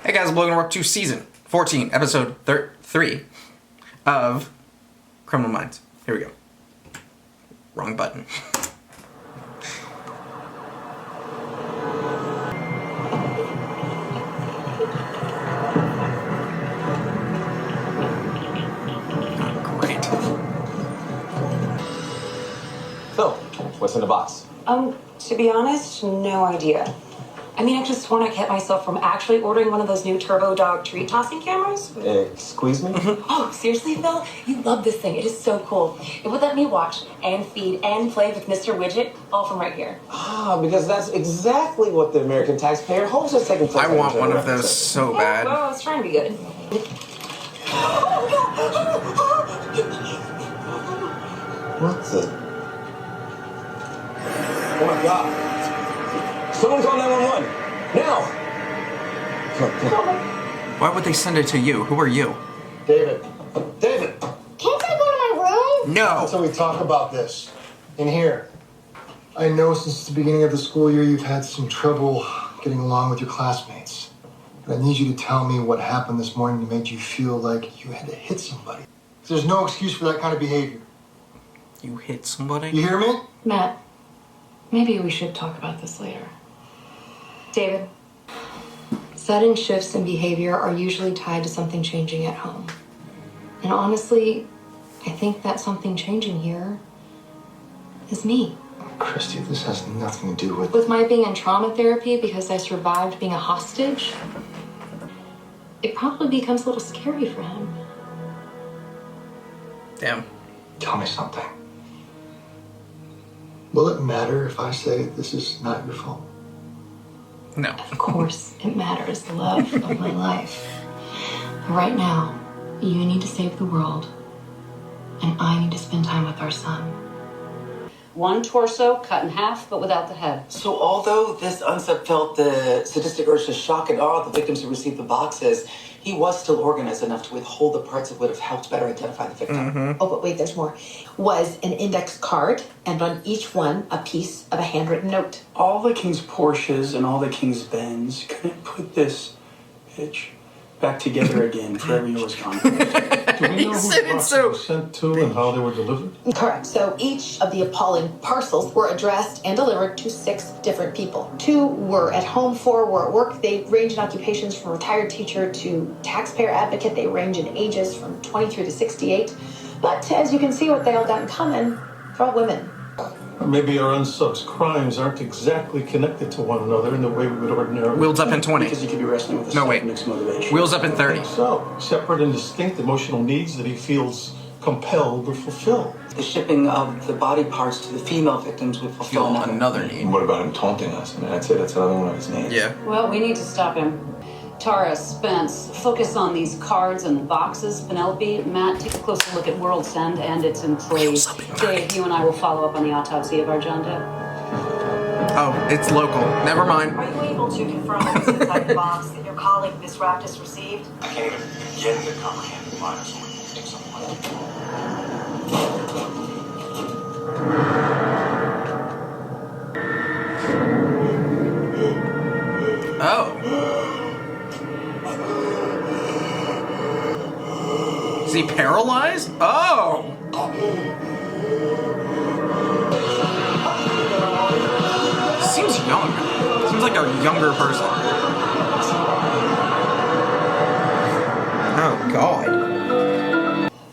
Hey guys, I'm Logan. We're up to season 14, episode 3 of Criminal Minds. Here we go. Wrong button. Oh, great. So, what's in the box? To be honest, no idea. I mean, I could have sworn I kept myself from actually ordering one of those new Turbo Dog treat tossing cameras. Excuse me? Oh, seriously, Phil? You love this thing. It is so cool. It would let me watch and feed and play with Mr. Widget all from right here. Ah, because that's exactly what the American taxpayer hopes is taking place. I want one of those so bad. Well, I was trying to be good. What's it? Oh my God. Someone call 911. Now! Come on. Why would they send it to you? Who are you? David. David! Can't I go to my room? No! Until we talk about this. In here. I know since the beginning of the school year you've had some trouble getting along with your classmates. But I need you to tell me what happened this morning that made you feel like you had to hit somebody. There's no excuse for that kind of behavior. You hit somebody? You hear me? Matt, maybe we should talk about this later. David, sudden shifts in behavior are usually tied to something changing at home. And honestly, I think that something changing here is me. Christy, this has nothing to do with... With my being in trauma therapy because I survived being a hostage, it probably becomes a little scary for him. Damn. Tell me something. Will it matter if I say this is not your fault? No. Of course, it matters, the love of my life. Right now, you need to save the world, and I need to spend time with our son. One torso cut in half, but without the head. So although this unsub felt the sadistic urge to shock and awe the victims who received the boxes, he was still organized enough to withhold the parts that would have helped better identify the victim. Oh, but wait, there's more. Was an index card, and on each one, a piece of a handwritten note. All the king's Porsches and all the king's Benz couldn't put this bitch back together again for every year was gone. Do we know who said the it boxes so- were sent to and how they were delivered? Correct. So each of the appalling parcels were addressed and delivered to 6 different people. 2 were at home, 4 were at work. They range in occupations from retired teacher to taxpayer advocate. They range in ages from 23 to 68. But as you can see, what they all got in common, they're all women. Or maybe our unsub's crimes aren't exactly connected to one another in the way we would ordinarily... Wheels up in 20. Because you could be wrestling with a No, slight wait. mixed motivation. Wheels up in 30. So, separate and distinct emotional needs that he feels compelled would fulfill. The shipping of the body parts to the female victims would fulfill Feel another need. What about him taunting us? I mean, that's it. That's another one of his names. Yeah. Well, we need to stop him. Tara, Spence, focus on these cards and the boxes. Penelope, Matt, take a closer look at World's End and its employees. Dave, you and I will follow up on the autopsy of our John Doe. Oh, it's local. Never mind. Are you able to confirm what's inside the box that your colleague, Miss Raptis, received? I can't even begin to comprehend the mind of someone who thinks something like that. Oh. Is he paralyzed? Oh. Seems young. Seems like a younger person. Oh, God.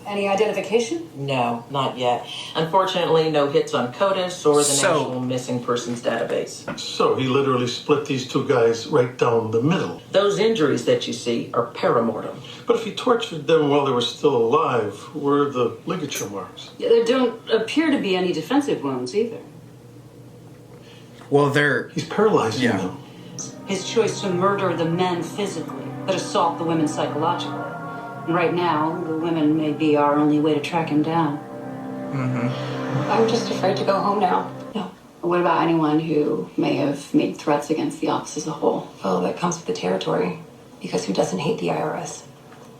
Any identification? No, not yet. Unfortunately, no hits on CODIS or the So- National Missing Persons Database. So, he literally split these two guys right down the middle. Those injuries that you see are paramortem. But if he tortured them while they were still alive, where are the ligature marks? Yeah, there don't appear to be any defensive wounds either. Well, they're... He's paralyzing Yeah. them. His choice to murder the men physically, but assault the women psychologically. And right now, the women may be our only way to track him down. I'm just afraid to go home now. No. What about anyone who may have made threats against the office as a whole? Well, that comes with the territory. Because who doesn't hate the IRS?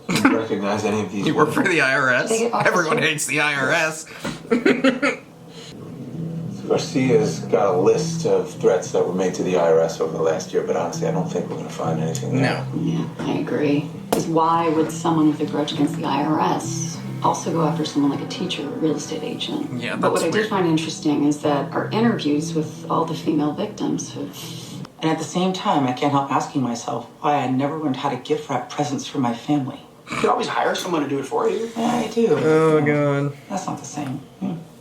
Do you recognize any of these? You work for the Take IRS. it off Everyone the hates the IRS. Garcia's got a list of threats that were made to the IRS over the last year, but honestly, I don't think we're going to find anything there. No. Yeah, I agree. Because why would someone with a grudge against the IRS also go after someone like a teacher or a real estate agent? Yeah, but what I that's did weird. find interesting is that our interviews with all the female victims have... And at the same time, I can't help asking myself why I never learned how to gift wrap presents for my family. You could always hire someone to do it for you. I do. Oh, God. That's not the same.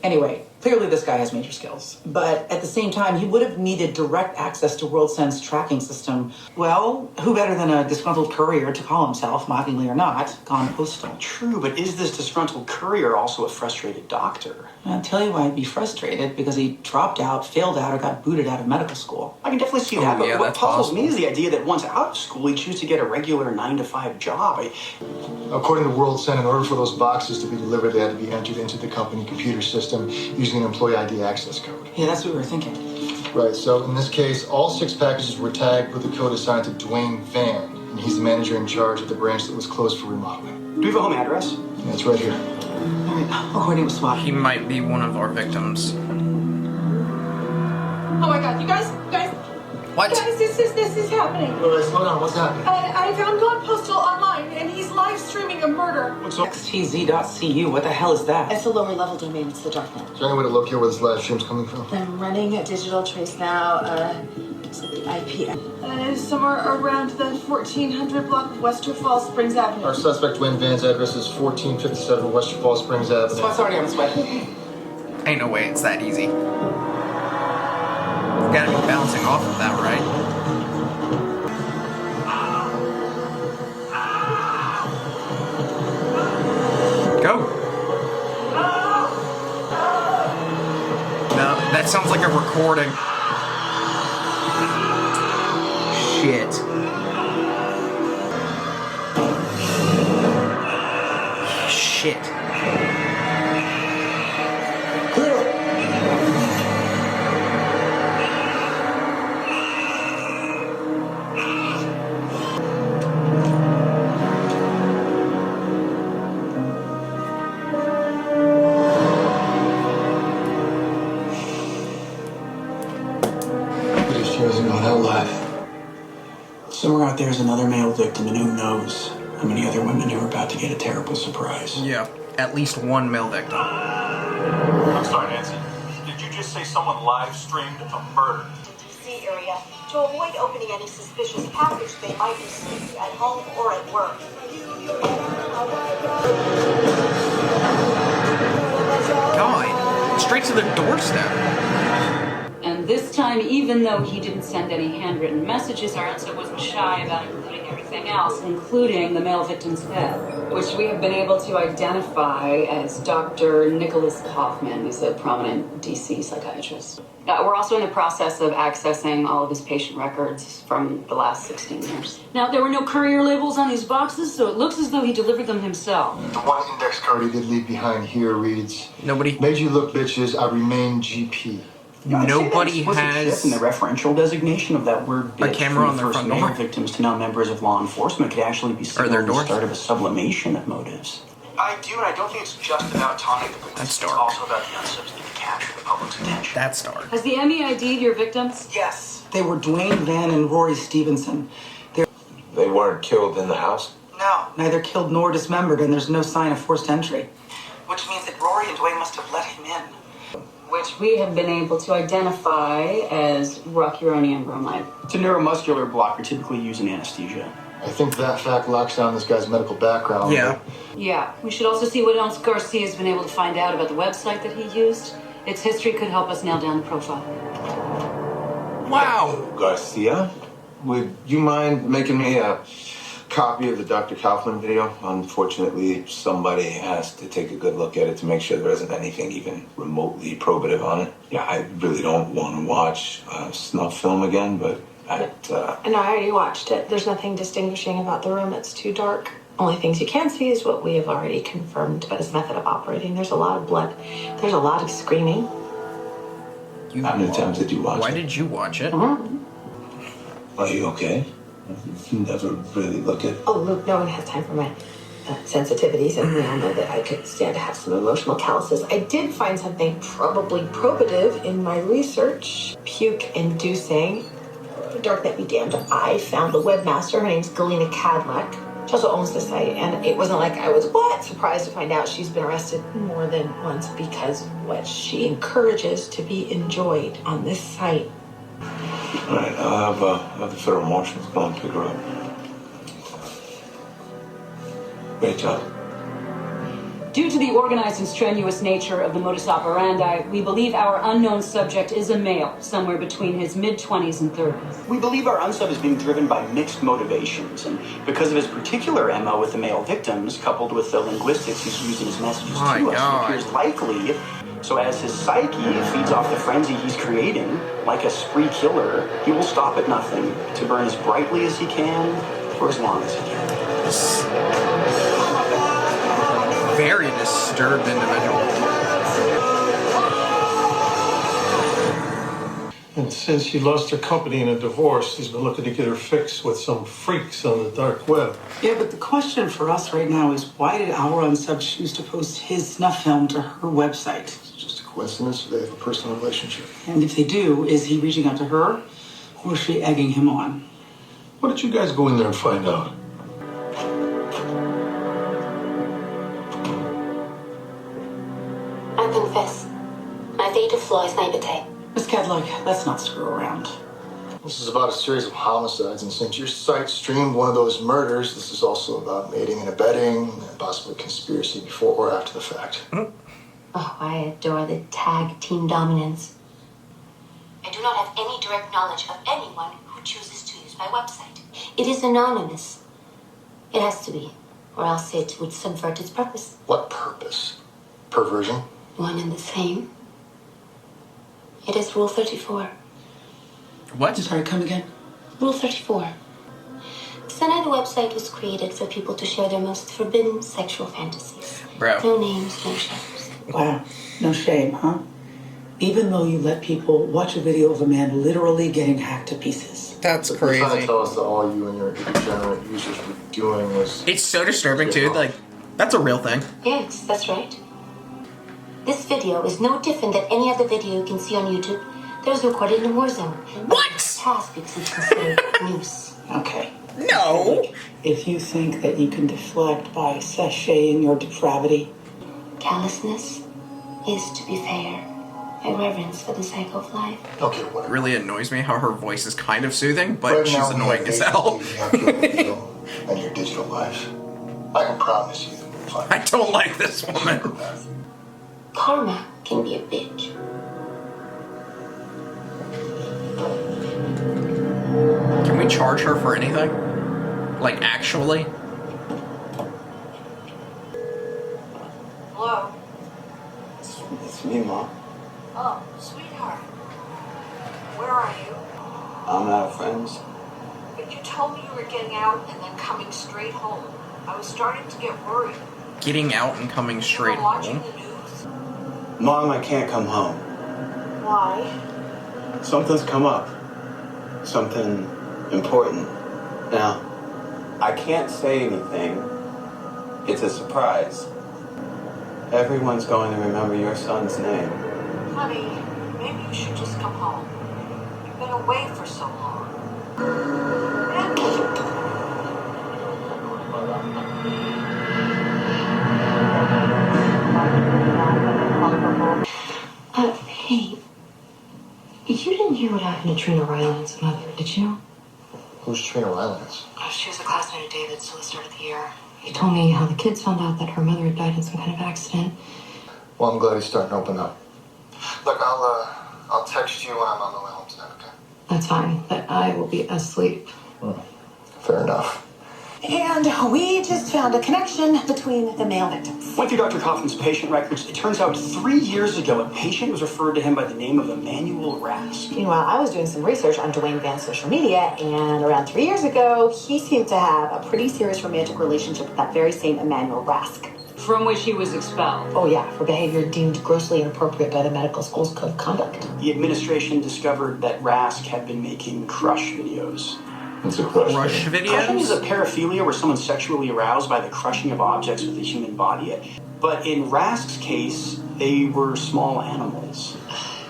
Anyway, clearly this guy has major skills. But at the same time, he would have needed direct access to WorldSend's tracking system. Well, who better than a disgruntled courier to call himself, mockingly or not, gone postal? True, but is this disgruntled courier also a frustrated doctor? I'll tell you why I'd be frustrated, because he dropped out, failed out, or got booted out of medical school. I can definitely see that, Oh, but yeah, what that's puzzles me possible. is the idea that once out of school, he'd choose to get a regular 9-to-5 job. According to WorldSend, in order for those boxes to be delivered, they had to be entered into the company computer system using an employee ID access code. Yeah, that's what we were thinking. Right, so in this case, all 6 packages were tagged with a code assigned to Dwayne Van, and he's the manager in charge of the branch that was closed for remodeling. Do we have a home address? Yeah, it's right here. All right, I'll coordinate with SWAT. He might be one of our victims. Oh my god, you guys, What? guys, this is happening. Wait, slow down, what's happening? I found God Postal online, and he's live streaming a murder. xtz.cu, what the hell is that? It's a lower level domain, it's the darknet. Is there any way to locate where this live stream's coming from? I'm running a digital trace now, so the IP. Somewhere around the 1400 block of Wester Falls Springs Avenue. Our suspect Dwayne Van's address is 1457 Western Falls Springs Avenue. SWAT's already on its way. Ain't no way it's that easy. Gotta be bouncing off of that, right? Go! No, that sounds like a recording. Shit. Shit. She hasn't gone out live. Somewhere out there is another male victim, and who knows how many other women who are about to get a terrible surprise. Yeah, at least one male victim. I'm sorry, Nancy. Did you just say someone live streamed a murder? DC area to avoid opening any suspicious package they might receive at home or at work. God, straight to the doorstep. And this time, even though he didn't send any handwritten messages, our unsub wasn't shy about including everything else, including the male victim's head, which we have been able to identify as Dr. Nicholas Kaufman. He's a prominent DC psychiatrist. We're also in the process of accessing all of his patient records from the last 16 years. Now, there were no courier labels on these boxes, so it looks as though he delivered them himself. The one index card he did leave behind here reads, Nobody. "Made you look, bitches. I remain GP." Yeah, I'd say that Nobody explicit has shift in the referential designation of that word bitch camera from on the their first front male door. victims to now members of law enforcement could actually be seen their as the doors. start of a sublimation of motives. I do, and I don't think it's just about taunting the police. That's It's dark. also about the unsubs need to capture the public's attention. That's dark. Has the MEID'd your victims? Yes, they were Dwayne Van and Rory Stevenson. They weren't killed in the house? No, neither killed nor dismembered, and there's no sign of forced entry. Which means that Rory and Dwayne must have let him in. Which we have been able to identify as rocuronium bromide. It's a neuromuscular blocker typically used in anesthesia. I think that fact locks down this guy's medical background. Yeah. Yeah, we should also see what else Garcia's been able to find out about the website that he used. Its history could help us nail down the profile. Wow. Garcia, would you mind making me a copy of the Dr. Kaufman video? Unfortunately, somebody has to take a good look at it to make sure there isn't anything even remotely probative on it. Yeah, I really don't want to watch a snuff film again, but And I already watched it. There's nothing distinguishing about the room. It's too dark. Only things you can see is what we have already confirmed about his method of operating. There's a lot of blood. There's a lot of screaming. how many times did you watch Why it? did you watch it? Are you okay? You never really look at... Oh, Luke, no one has time for my sensitivities, and we all know that I could stand to have some emotional calluses. I did find something probably probative in my research. Puke-inducing. Darknet be damned. I found the webmaster. Her name's Galena Cadillac. She also owns the site, and it wasn't like I was, surprised to find out she's been arrested more than once because what she encourages to be enjoyed on this site. All right, I'll have the federal marshals go and pick her up. Great job. Due to the organized and strenuous nature of the modus operandi, we believe our unknown subject is a male, somewhere between his mid-20s and 30s. We believe our unsub is being driven by mixed motivations, and because of his particular MO with the male victims, coupled with the linguistics he's used in his messages to us, it appears likely. So as his psyche feeds off the frenzy he's creating, like a spree killer, he will stop at nothing to burn as brightly as he can for as long as he can. Very disturbed individual. And since she lost her company in a divorce, she's been looking to get her fix with some freaks on the dark web. Yeah, but the question for us right now is why did our unsub choose to post his snuff film to her website? It's just a coincidence, or they have a personal relationship. And if they do, is he reaching out to her or is she egging him on? What did you guys go in there and find out? I confess. My fatal flaw is naivete. Miss Cadillac, let's not screw around. This is about a series of homicides, and since your site streamed one of those murders, this is also about aiding and abetting, and possibly conspiracy before or after the fact. Oh, I adore the tag team dominance. I do not have any direct knowledge of anyone who chooses to use my website. It is anonymous. It has to be, or else it would subvert its purpose. What purpose? Perversion? One and the same. It is Rule 34. What? I'm sorry, come again? Rule 34. Center the website was created for people to share their most forbidden sexual fantasies. Bro. No names, no shames. Wow, no shame, huh? Even though you let people watch a video of a man literally getting hacked to pieces. That's You're trying to crazy. tell us that all you and your degenerate users were doing was... It's so disturbing too. Like, that's a real thing. Yes, that's right. This video is no different than any other video you can see on YouTube that was recorded in a war zone. What? Task because it's considered news. Okay. No. If you think that you can deflect by sashaying your depravity. Callousness is, to be fair, a reverence for the cycle of life. Okay, It whatever. really annoys me how her voice is kind of soothing, but Right she's now, annoying we as have hell. film and your digital life. I can promise you that we'll find I don't like this woman. Karma can be a bitch. Can we charge her for anything? Like, actually? Hello? It's me, Mom. Oh, sweetheart. Where are you? I'm out of friends. But you told me you were getting out and then coming straight home. I was starting to get worried. Getting out and coming straight You were watching home? the news? Mom, I can't come home. Why? Something's come up. Something important. Now, I can't say anything. It's a surprise. Everyone's going to remember your son's name. Honey, maybe you should just come home. You've been away for so long. Hey, you didn't hear what happened to Trina Ryland's mother, did you? Who's Trina Rylance? Oh, she was a classmate of David's till the start of the year. He told me how the kids found out that her mother had died in some kind of accident. Well, I'm glad he's starting to open up. Look, I'll text you when I'm on the way home tonight, okay? That's fine, but I will be asleep. Fair enough. And we just found a connection between the male victims. Went through Dr. Kaufman's patient records. It turns out 3 years ago, a patient was referred to him by the name of Emmanuel Rask. Meanwhile, I was doing some research on Dwayne Van's social media, and around 3 years ago, he seemed to have a pretty serious romantic relationship with that very same Emmanuel Rask. From which he was expelled. Oh yeah, for behavior deemed grossly inappropriate by the medical school's code of conduct. The administration discovered that Rask had been making crush videos. It's a crush. Crush videos? Crushing is a paraphilia where someone's sexually aroused by the crushing of objects with the human body. But in Rask's case, they were small animals.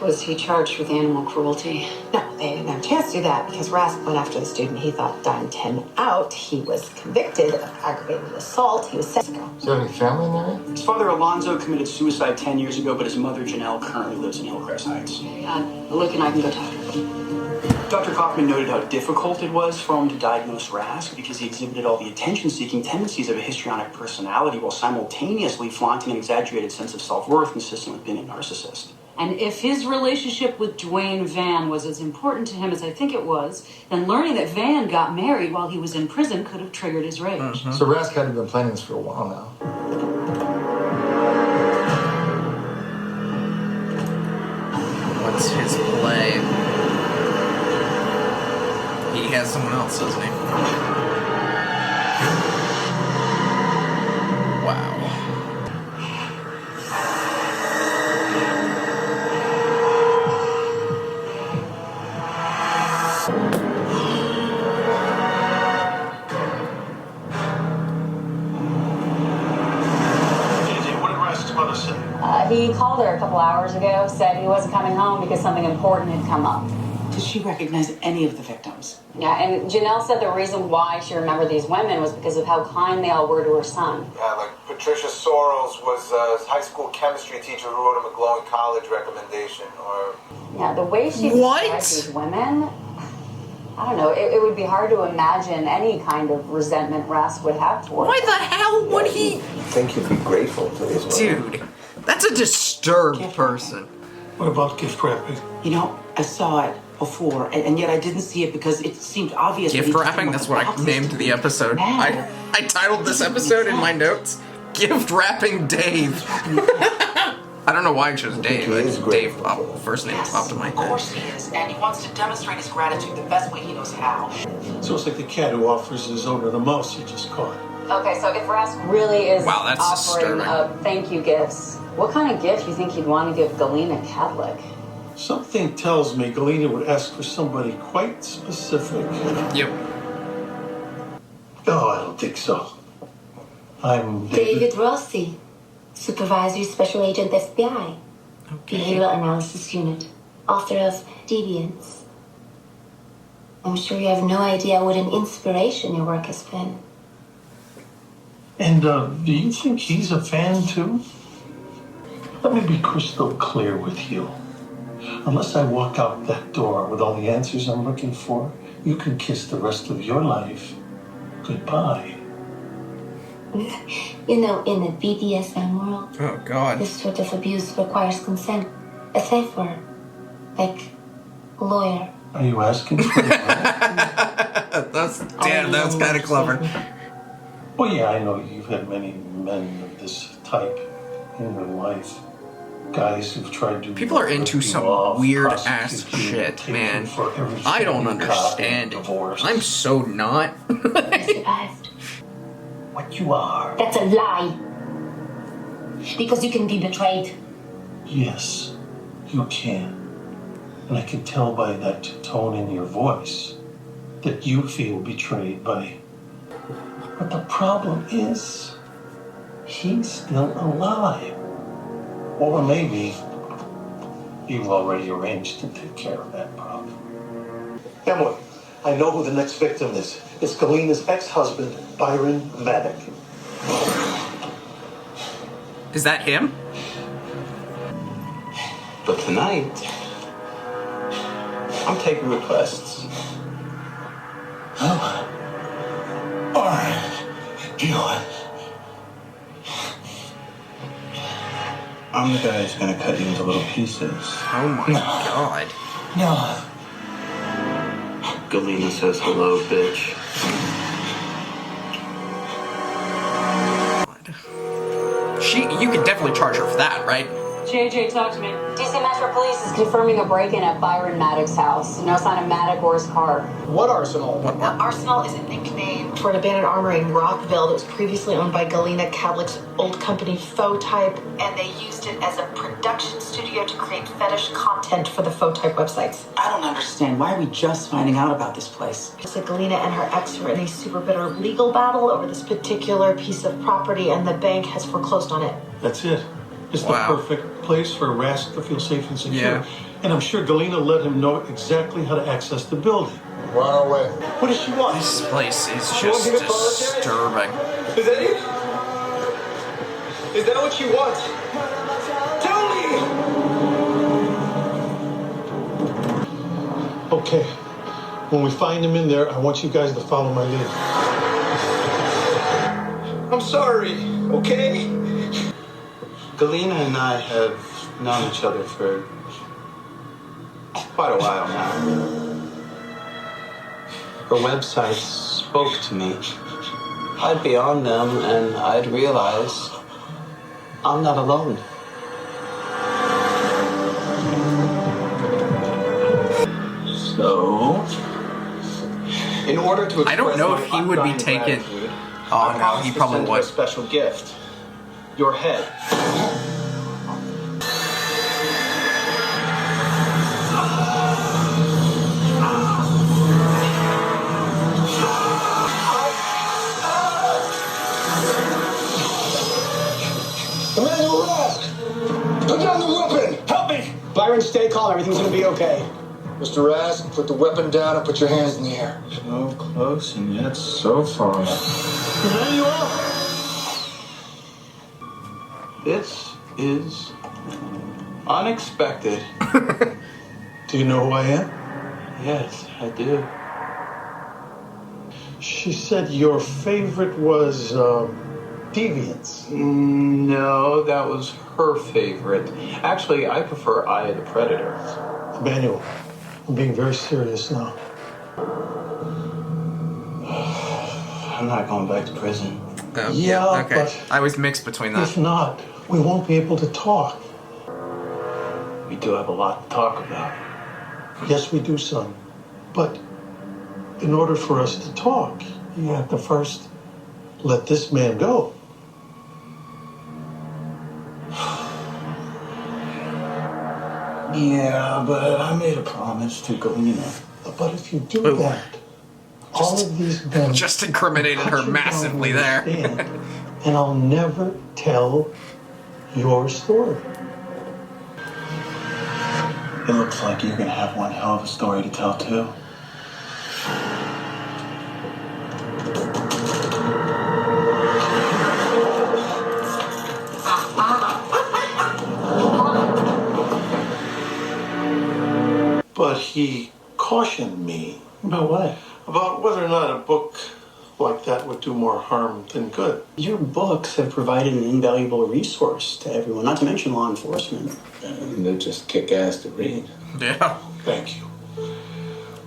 Was he charged with animal cruelty? No, they didn't have a chance to do that because Rask went after the student he thought dined him out. He was convicted of aggravated assault. He was sent to go. Is there any family in there? His father, Alonzo, committed suicide 10 years ago, but his mother, Janelle, currently lives in Hillcrest Heights. Luke and I can go talk to him. Dr. Kaufman noted how difficult it was for him to diagnose Rask because he exhibited all the attention-seeking tendencies of a histrionic personality while simultaneously flaunting an exaggerated sense of self-worth consistent with being a narcissist. And if his relationship with Dwayne Van was as important to him as I think it was, then learning that Van got married while he was in prison could have triggered his rage. Mm-hmm. So Rask had been planning this for a while now. What's his play? He has someone else, doesn't he? Wow. What did Rask's mother say? He called her a couple hours ago, said he wasn't coming home because something important had come up. Did she recognize any of the victims? Yeah, and Janelle said the reason why she remembered these women was because of how kind they all were to her son. Yeah, like Patricia Sorrells was a high school chemistry teacher who wrote him a glowing college recommendation, or... Yeah, the way she described these women, I don't know, it would be hard to imagine any kind of resentment Rask would have toward Why the hell would he? I think he'd be grateful to these women. Dude, that's a disturbed person. What about gift wrapping? You know, I saw it before, and yet I didn't see it because it seemed obvious. Gift wrapping? That's what I named the episode. I titled this episode in my notes, Gift Wrapping Dave. I don't know why I chose Dave. Dave, first name popped in my head. Of course he is, and he wants to demonstrate his gratitude the best way he knows how. So it's like the cat who offers his owner the mouse he just caught. Okay, so if Rask really is Wow, that's offering disturbing. thank you gifts, what kind of gift do you think he'd want to give Galena Cadlick? Something tells me Galena would ask for somebody quite specific. Yep. Oh, I don't think so. I'm David Rossi, Supervisory Special Agent FBI, Behavioral Analysis Unit, author of Deviance. I'm sure you have no idea what an inspiration your work has been. And do you think he's a fan too? Let me be crystal clear with you. Unless I walk out that door with all the answers I'm looking for, you can kiss the rest of your life goodbye. You know, in the BDSM world, Oh, God. this sort of abuse requires consent. A safe word, like lawyer. Are you asking for That's kind of clever. Well, yeah, I know you've had many men of this type in your life. Guys who've tried to... People are into some weird ass shit, man. I don't understand it. I'm so not. I survived. What you are. That's a lie. Because you can be betrayed. Yes, you can. And I can tell by that tone in your voice that you feel betrayed by... But the problem is, he's still alive. Or maybe you've already arranged to take care of that problem. Emily, I know who the next victim is. It's Galena's ex-husband, Byron Maddock. Is that him? But tonight, I'm taking requests. Oh. All right. Deal. I'm the guy who's gonna cut you into little pieces. Oh my God. No. Galena says hello, bitch. You could definitely charge her for that, right? JJ, talk to me. DC Metro Police is confirming a break-in at Byron Maddox's house. No sign of Maddox or his car. What arsenal? Arsenal is a nickname for an abandoned armory in Rockville that was previously owned by Galena Kavlik's old company Photype, and they used it as a production studio to create fetish content for the Photype websites. I don't understand. Why are we just finding out about this place? So Galena and her ex were in a super bitter legal battle over this particular piece of property, and the bank has foreclosed on it. That's it. It's the perfect place for Rask to feel safe and secure. Yeah. And I'm sure Galena let him know exactly how to access the building. We're on our way. What does she want? This place is just disturbing. Is that it? Is that what you want? Tell me! Okay. When we find him in there, I want you guys to follow my lead. I'm sorry, okay? Galena and I have known each other for quite a while now. Her websites spoke to me. I'd be on them and I'd realize I'm not alone. So, in order to I don't know if he would be undying taken. gratitude, Oh I no, promise he to probably send her would. a special gift. Your head. Emmanuel Rask! Put down the weapon! Help me! Byron, stay calm. Everything's gonna be okay. Mr. Rask, put the weapon down and put your hands in the air. So close and yet so far. Emmanuel! This is unexpected. Do you know who I am? Yes, I do. She said your favorite was Deviants. No, that was her favorite. Actually, I prefer Eye of the Predator. Emmanuel, I'm being very serious now. I'm not going back to prison. Yeah, okay. but I was mixed between that. if not, we won't be able to talk. We do have a lot to talk about. Yes, we do, son. But in order for us to talk, you have to first let this man go. Yeah, but I made a promise to Galena. But if you do that, all of these men just incriminated her massively there. And I'll never tell your story. It looks like you're gonna have one hell of a story to tell, too. But he cautioned me About what? about whether or not a book like that would do more harm than good. Your books have provided an invaluable resource to everyone, not to mention law enforcement. And they're just kick ass to read. Yeah. Thank you.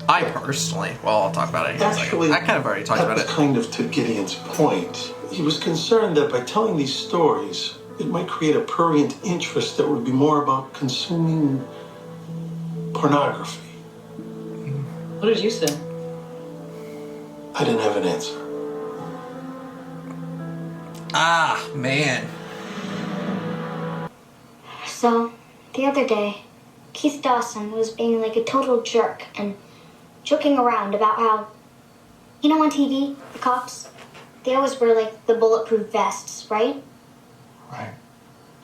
I personally, well, I'll talk about it in a second. Actually, I kind of already talked that about was it. kind of to Gideon's point. He was concerned that by telling these stories, it might create a prurient interest that would be more about consuming pornography. What did you say? I didn't have an answer. Ah, man. So, the other day, Keith Dawson was being like a total jerk and joking around about how, you know, on TV, the cops, they always wear like the bulletproof vests, right? Right.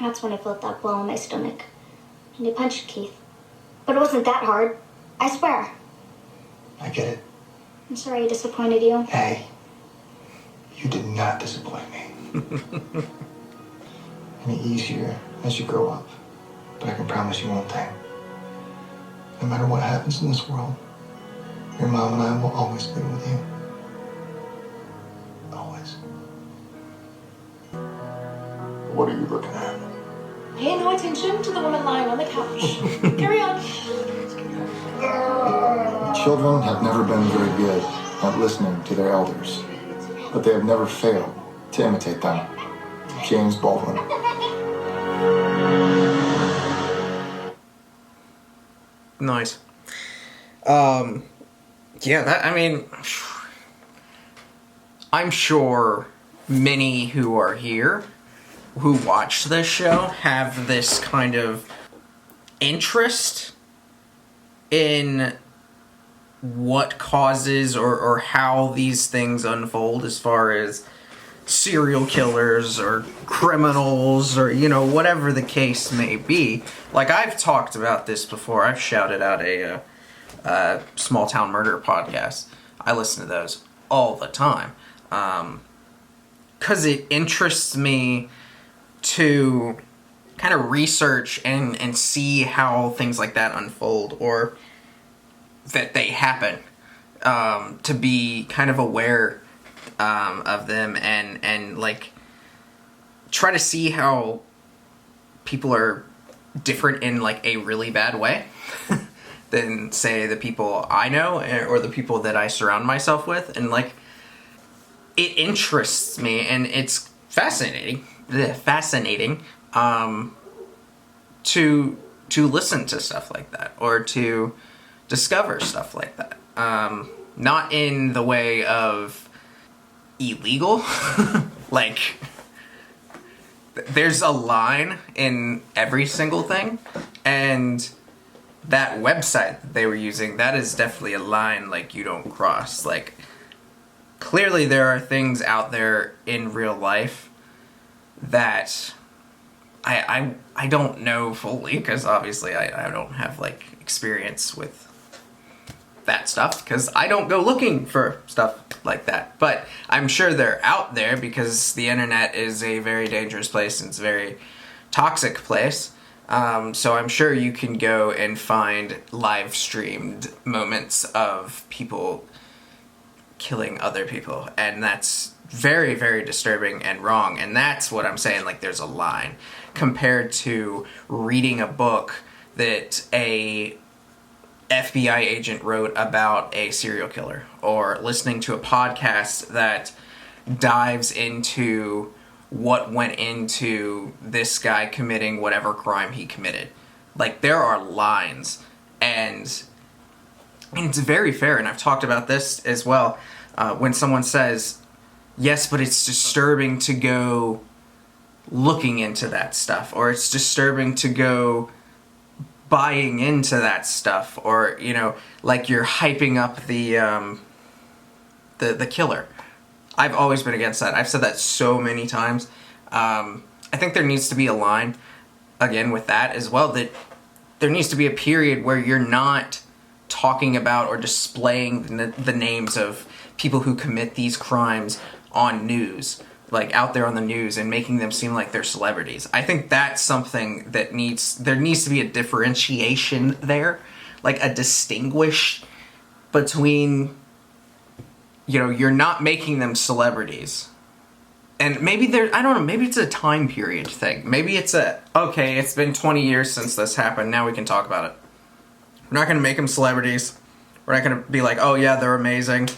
That's when I felt that blow in my stomach. And I punched Keith. But it wasn't that hard. I swear. I get it. I'm sorry I disappointed you. Hey, you did not disappoint me. Any easier as you grow up. But I can promise you one thing. No matter what happens in this world, your mom and I will always be with you. Always. What are you looking at? Pay no attention to the woman lying on the couch. Carry on. Children have never been very good at listening to their elders, but they have never failed to imitate them. James Baldwin. Nice. Yeah, that, I mean, I'm sure many who are here, who watch this show, have this kind of interest in what causes or how these things unfold as far as serial killers or criminals or, you know, whatever the case may be. Like, I've talked about this before. I've shouted out a small town murder podcast. I listen to those all the time. 'Cause it interests me to kind of research and see how things like that unfold, or that they happen, to be kind of aware of them and like try to see how people are different in like a really bad way than say the people I know or the people that I surround myself with. And like, it interests me and it's fascinating to listen to stuff like that or to discover stuff like that. Not in the way of illegal. Like, there's a line in every single thing, and that website that they were using, that is definitely a line like you don't cross. Like, clearly there are things out there in real life that I don't know fully, because obviously I don't have like experience with that stuff, because I don't go looking for stuff like that. But I'm sure they're out there, because the internet is a very dangerous place and it's a very toxic place. So I'm sure you can go and find live streamed moments of people killing other people, and that's very, very disturbing and wrong. And that's what I'm saying, like, there's a line compared to reading a book that a FBI agent wrote about a serial killer, or listening to a podcast that dives into what went into this guy committing whatever crime he committed. Like, there are lines, and it's very fair, and I've talked about this as well, when someone says, yes, but it's disturbing to go looking into that stuff, or it's disturbing to go buying into that stuff, or, you know, like, you're hyping up the killer. I've always been against that. I've said that so many times. I think there needs to be a line, again, with that as well, that there needs to be a period where you're not talking about or displaying the names of people who commit these crimes on news, like out there on the news, and making them seem like they're celebrities. I think that's something that there needs to be a differentiation there, like a distinguish between, you know, you're not making them celebrities. And maybe I don't know, maybe it's a time period thing. Maybe it's okay, it's been 20 years since this happened, now we can talk about it. We're not going to make them celebrities. We're not going to be like, oh yeah, they're amazing.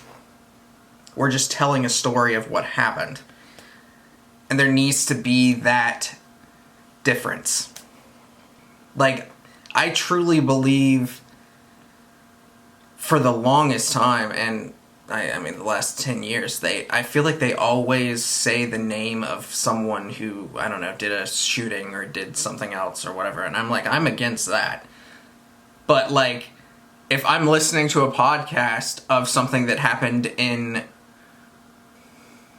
We're just telling a story of what happened. And there needs to be that difference. Like, I truly believe for the longest time, and I mean the last 10 years, I feel like they always say the name of someone who, I don't know, did a shooting or did something else or whatever, and I'm like, I'm against that. But, like, if I'm listening to a podcast of something that happened in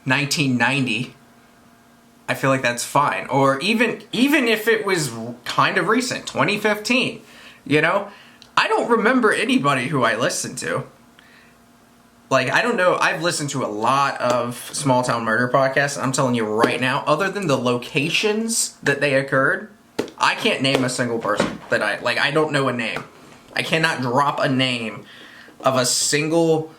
1990, I feel like that's fine. Or even if it was kind of recent, 2015, you know? I don't remember anybody who I listened to. Like, I don't know, I've listened to a lot of small town murder podcasts, and I'm telling you right now, other than the locations that they occurred, I can't name a single person that I don't know a name. I cannot drop a name of a single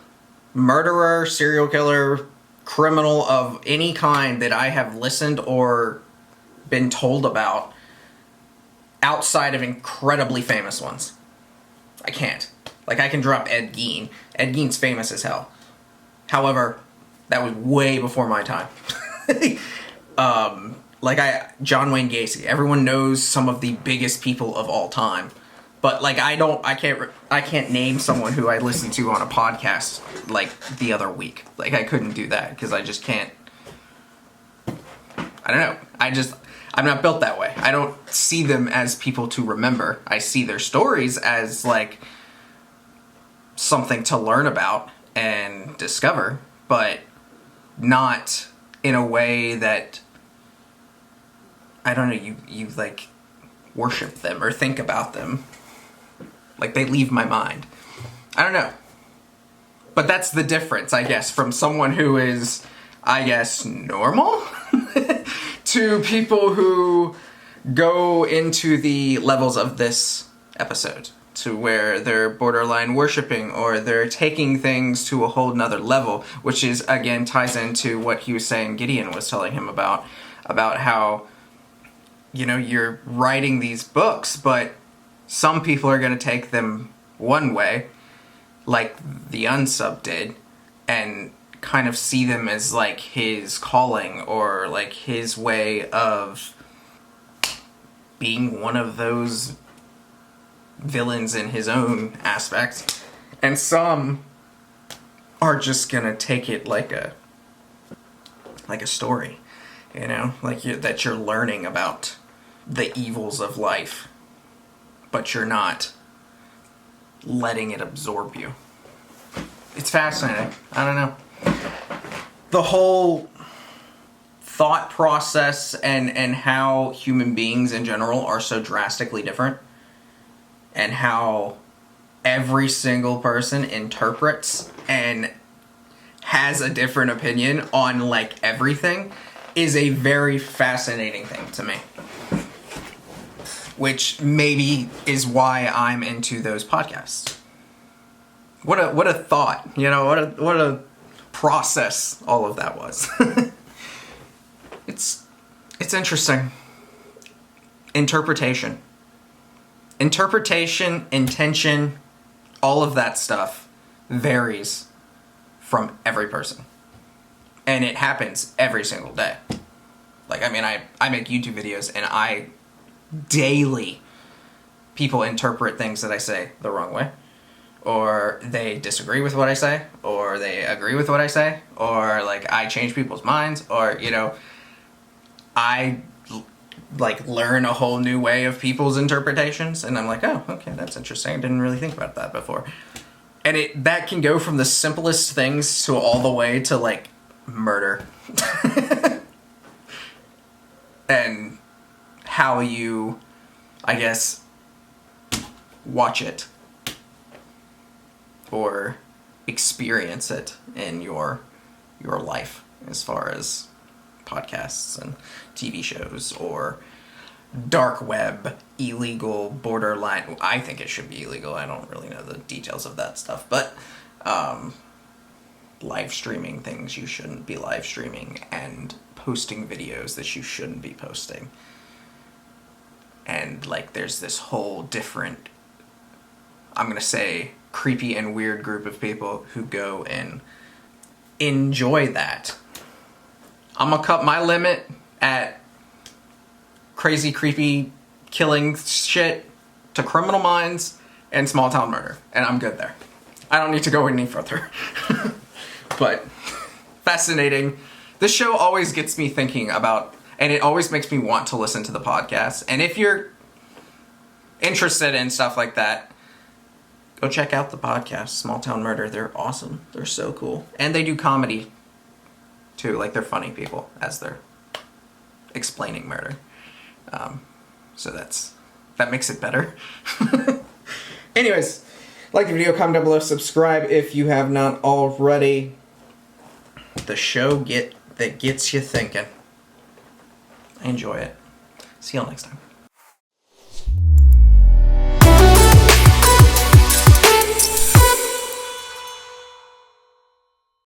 murderer, serial killer, criminal of any kind that I have listened or been told about outside of incredibly famous ones. I can't. Like, I can drop Ed Gein. Ed Gein's famous as hell. However, that was way before my time. John Wayne Gacy. Everyone knows some of the biggest people of all time. But like I can't name someone who I listened to on a podcast like the other week. Like I couldn't do that because I just can't. I don't know. I'm not built that way. I don't see them as people to remember. I see their stories as like something to learn about and discover, but not in a way that, I don't know, you like worship them or think about them. Like they leave my mind. I don't know. But that's the difference, I guess, from someone who is, I guess, normal to people who go into the levels of this episode, to where they're borderline worshiping or they're taking things to a whole nother level, which is, again, ties into what he was saying Gideon was telling him about how, you know, you're writing these books, but some people are going to take them one way, like the unsub did, and kind of see them as like his calling or like his way of being one of those villains in his own aspect. And some are just going to take it like a story, you know, like that you're learning about the evils of life, but you're not letting it absorb you. It's fascinating. I don't know. The whole thought process and how human beings in general are so drastically different, and how every single person interprets and has a different opinion on like everything, is a very fascinating thing to me. Which maybe is why I'm into those podcasts. What a thought, you know, what a process all of that was. It's interesting. Interpretation, intention, all of that stuff varies from every person. And it happens every single day. Like, I mean, I make YouTube videos and daily people interpret things that I say the wrong way, or they disagree with what I say, or they agree with what I say, or like I change people's minds, or, you know, I like learn a whole new way of people's interpretations, and I'm like, oh, okay, that's interesting. I didn't really think about that before. And that can go from the simplest things to all the way to like murder. And how you, I guess, watch it or experience it in your life, as far as podcasts and TV shows or dark web, illegal, borderline. I think it should be illegal. I don't really know the details of that stuff, but live streaming things you shouldn't be live streaming, and posting videos that you shouldn't be posting. And like there's this whole different, I'm gonna say, creepy and weird group of people who go and enjoy that. I'm gonna cut my limit at crazy, creepy, killing shit to Criminal Minds and small town murder, and I'm good there. I don't need to go any further. But fascinating. This show always gets me thinking about, and it always makes me want to listen to the podcast. And if you're interested in stuff like that, go check out the podcast, Small Town Murder. They're awesome. They're so cool. And they do comedy, too. Like, they're funny people as they're explaining murder. So that makes it better. Anyways, like the video, comment down below, subscribe if you have not already. The show that gets you thinking. I enjoy it. See y'all next time.